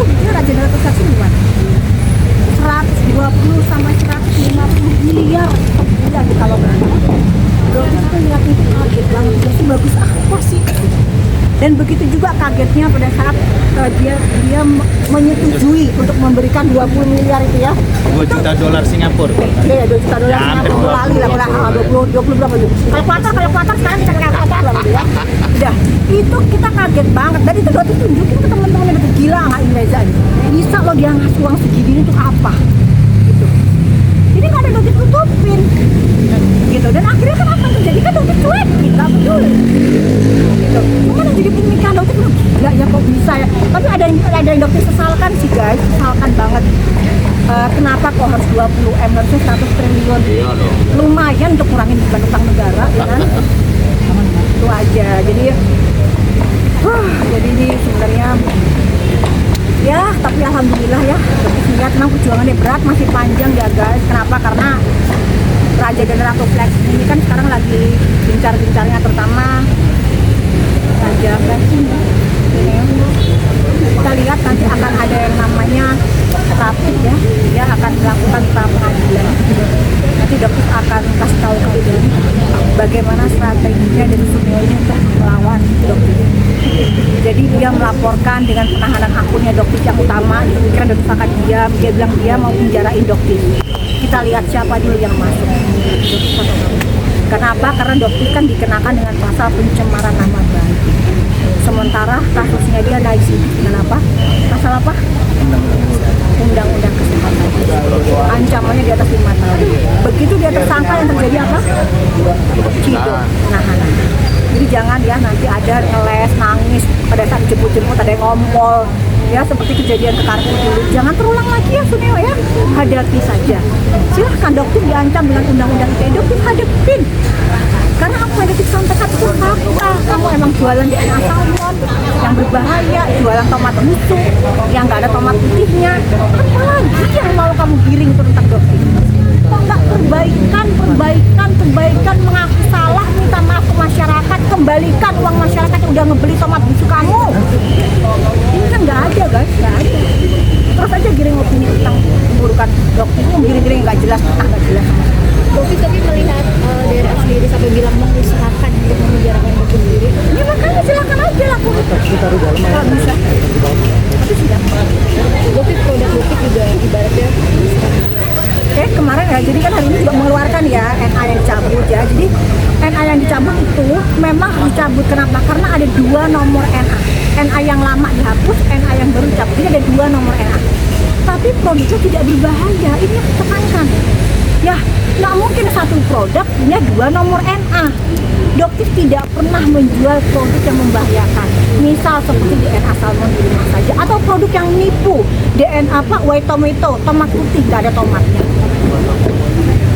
ruginya Raja dan Ratu Fleksi gimana? 120 sampai 150 miliar sebulan kalau Dokter itu lihat itu kaget banget, sih bagus apa sih? Dan begitu juga kagetnya pada saat dia menyetujui untuk memberikan 20 miliar itu ya. 2 juta dolar Singapura. Iya, 2 juta dolar Singapura. Lali lah, 20 berapa itu? Kalkulator sekarang kita kalkulator lah gitu ya. Udah, itu kita kaget banget. Dan itu Dokter tunjukin ke teman-temannya, betul gila nggak ini Reza ini. Bisa loh dia ngasih uang segini untuk apa? Gitu. Jadi nggak ada Dokter tutupin. Gitu. Dan akhirnya kan apa yang terjadi? Kan Dokter cuek, kita betul. Gitu. Cuman yang jadi pemikiran Dokter tuh gila ya kok bisa ya. Tapi ada yang Dokter sesalkan sih guys, sesalkan banget. Kenapa kok harus 20M harusnya 100 triliun? Iya loh. Lumayan untuk kurangin beban utang negara, ya kan? Itu aja. Jadi ini sebenarnya ya, tapi alhamdulillah ya. Dokter lihat memang perjuangannya berat, masih panjang ya guys. Kenapa? Karena Raja dan Ratu Flex ini kan sekarang lagi gencar-gencarnya, terutama Raja Flex ini. Kita lihat nanti akan ada yang namanya rapid ya, dia akan melakukan pra pengadilan. Nanti Dokter akan kasih tahu ke dia bagaimana strateginya dari Sunil ini untuk melawan Dokter. Jadi dia melaporkan dengan penahanan akunnya Dokter yang utama. Kira Dokter akan diam, dia bilang dia mau penjarain Dokter. Kita lihat siapa dulu yang masuk. Kenapa? Karena Dokter kan dikenakan dengan pasal pencemaran nama baik. Sementara kasusnya dia naik sih. Kenapa? Pasal apa? Undang-undang kesehatan. Ancamannya di atas 5 tahun. Begitu dia tersangka, yang terjadi apa? Cido, nahanan. Jadi jangan ya nanti ada ngeles, nangis pada saat jemput-jemput, ada yang ngompol ya seperti kejadian ke Kartu dulu. Jangan terulang lagi ya Suneo ya. Hadapi saja. Silahkan Dokter diancam dengan undang-undang ITE, Dokter hadapin. Karena apa yang Dokter sampaikan itu fakta. Kamu emang jualan DNA salmon yang berbahaya, jualan tomat musuh yang nggak ada tomat putihnya. Apalagi yang mau kamu giring tentang Dokter? Kok nggak perbaikan, mengaku salah, minta maaf ke masyarakat, kembalikan uang masyarakat yang udah ngebeli tomat musuh kamu. Ini kan nggak ada guys, nggak ada. Terus aja giring opini tentang pemburukan Dokter, giring-giring nggak jelas, nggak jelas. Dokter tapi melihat daerah sendiri sampai bilang mengusahakan untuk memenjarakan Dokter sendiri. Ya makanya silakan aja lakukan. Kalau bisa. Tapi sudah. Dokter produk Dokter juga ibaratnya. Oke, kemarin ya, jadi kan hari ini juga mengeluarkan ya NA yang dicabut ya. Jadi NA yang dicabut itu memang dicabut, kenapa? Karena ada 2 nomor NA. NA yang lama dihapus, NA yang baru dicabut. Jadi ada 2 nomor NA. Tapi produknya tidak berbahaya, ini yang ditekankan. Ya, nggak mungkin satu produk punya 2 nomor NA. Dokter tidak pernah menjual produk yang membahayakan. Misal seperti DNA salmon di rumah saja, atau produk yang nipu DNA white tomato, tomat putih nggak ada tomatnya.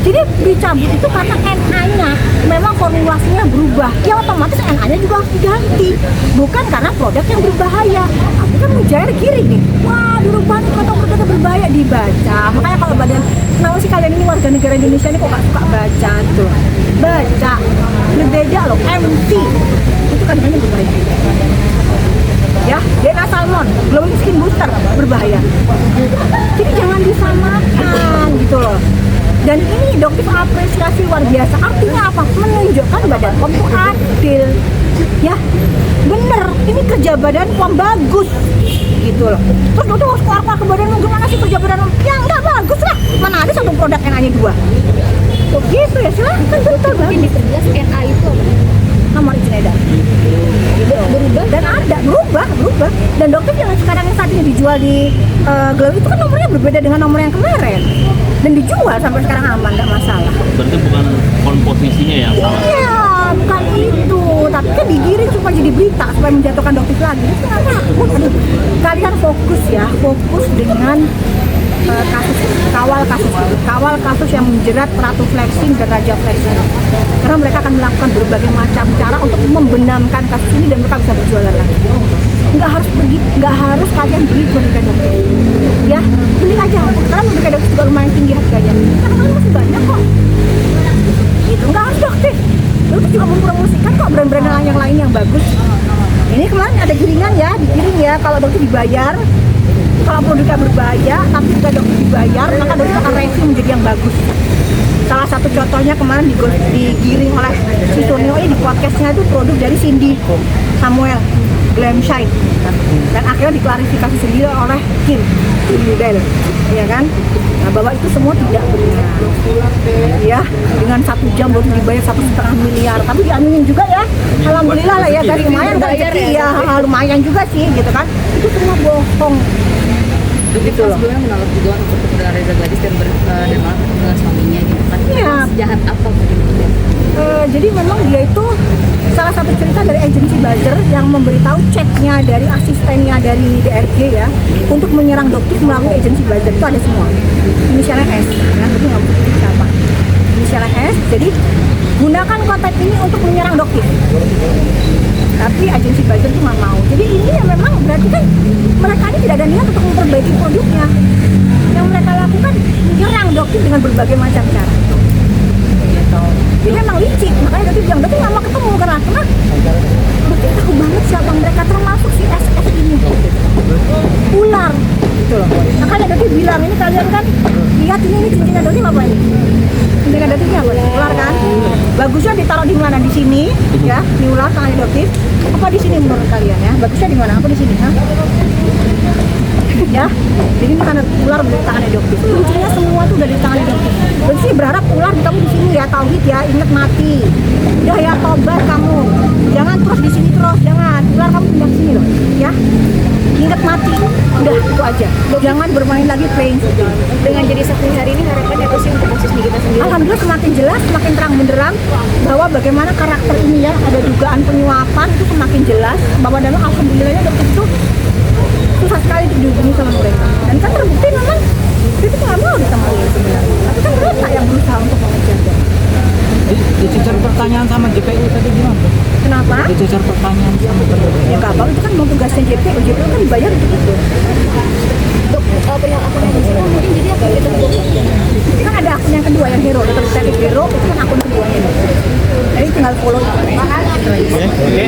Jadi dicabut itu karena NA-nya memang formulasinya berubah. Ya otomatis NA-nya juga harus diganti. Bukan karena produk yang berbahaya. Aku kan ngejar giring nih. Wah, dirubah nih produk berbahaya, dibaca. Makanya kalau badan, kenapa sih kalian ini warga negara Indonesia ini kok gak suka baca tuh? Baca. Berbeda loh, MT. Itu kan hanya berbahaya. Ya, DNA salmon, glowing skin booster berbahaya. Jadi jangan disamakan gitu loh. Dan ini Dokter apresiasi luar biasa. Artinya apa? Menunjukkan Badan POM itu adil. Ya, bener. Ini kerja Badan POM bagus, gitu loh. Terus Dokter harus keluar ke Badan POM, gimana sih kerja Badan POM? Ya nggak bagus lah. Mana ada satu produk yang hanya 2. Tuh gitu ya, silahkan betul banget. Mungkin diperjelas NA itu apa? Nomor izin edar. Berubah Dan ada berubah. Dan Dokter yang sekarang yang saat ini dijual di Glow itu kan nomornya berbeda dengan nomor yang kemarin. Dan dijual sampai sekarang aman, nggak masalah. Berarti bukan komposisinya yang salah. Iya, bukan itu. Tapi kan digiring supaya jadi berita, supaya menjatuhkan Dokter lagi. Itu nggak takut. Aduh, kalian fokus ya, fokus dengan kawal kasus yang menjerat Ratu Flexing dan Raja Flexing. Karena mereka akan melakukan berbagai macam cara untuk membenamkan kasus ini dan mereka bisa berjualan lagi. Nggak harus kalian beli boneka Dokter. Ya, beli aja. Karena boneka Dokter juga lumayan tinggi harganya. Karena kan masih banyak kok. Gitu, nggak harus Dokter. Dokter juga mempromosikan kok brand-brand yang lain yang bagus. Ini kemarin ada giringan ya, digiring ya. Kalau Dokter dibayar kalau produknya berbahaya tapi juga dokter dibayar, maka dokter akan review menjadi yang bagus. Salah satu contohnya kemarin digiring oleh si Sunio di podcastnya itu produk dari Cindy Samuel Glam Shine, dan akhirnya diklarifikasi sendiri oleh Kim Udel, ya kan? Nah, bahwa itu semua tidak benar, ya, dengan 1 jam baru dibayar 1,5 miliar, tapi diaminin juga ya, alhamdulillah lah ya, dari lumayan kan rezeki ya, lumayan juga sih, gitu kan? Itu semua bohong. Gitu loh. Sebelumnya menolak juga untuk ketemu dengan Reza Gladys dan malah ketemu dengan suaminya gitu kan. Iya. Sejahat apa gitu? Jadi memang dia itu salah satu cerita dari agensi buzzer yang memberitahu chatnya dari asistennya dari DRG ya untuk menyerang Doktif melalui agensi buzzer. Itu ada semua. Inisialnya S, ya, tapi nggak bisa siapa. Inisialnya S. Jadi gunakan konten ini untuk menyerang Doktif. Tapi agensi buzzer itu nggak mau. Jadi ini ya memang berarti kan mereka ini tidak ada niat untuk memperbaiki produknya. Yang mereka lakukan menyerang Doktif dengan berbagai macam cara. Gitu. Jadi memang licik, makanya Doktif bilang Doktif nggak mau ketemu karena Doktif tahu banget siapa mereka, termasuk si SS ini. Ular, gitu loh. Makanya Doktif bilang ini kalian kan lihat ini cincinnya Doktif apa ini? Cincinnya Doktif ini apa? Ular kan? Bagusnya ditaruh di mana? Di sini, ya, di ular tangannya Doktif. Apa di sini menurut kalian ya? Bagusnya di mana? Apa di sini? Ha? Ya, jadi ini karena ular di tangannya Doktif. Kuncinya semua tuh udah di tangannya Doktif. Jadi sih berharap ular kamu di sini ya, tauhid ya, ingat mati. Udah ya, tobat kamu. Jangan terus di sini terus, jangan. Ular kamu pindah ke sini loh, ya. Ingat mati. Udah itu aja. Jangan bermain lagi playing. Dengan jadi saksi hari ini harapannya apa sih untuk kasus Nikita sendiri? Alhamdulillah semakin jelas, semakin terang benderang bahwa bagaimana karakter ini ya, ada dugaan penyuapan itu semakin jelas, bahwa dalam alhamdulillahnya Doktif itu susah sekali dihubungi sama mereka, dan kan terbukti memang dia itu nggak mau ditemui sebenarnya, tapi kan mereka yang berusaha untuk mengejarnya. Dicecar pertanyaan sama JPU tadi gimana? Kenapa? Dicecar pertanyaan sama Ya nggak apa, itu kan mau tugasnya JPU, JPU kan dibayar untuk itu. Untuk pihak akun yang disini mungkin jadi akan ditutup. Kan ada akun yang kedua yang hero, Dr. Hero itu kan akun keduanya. Jadi tinggal follow itu. Oke.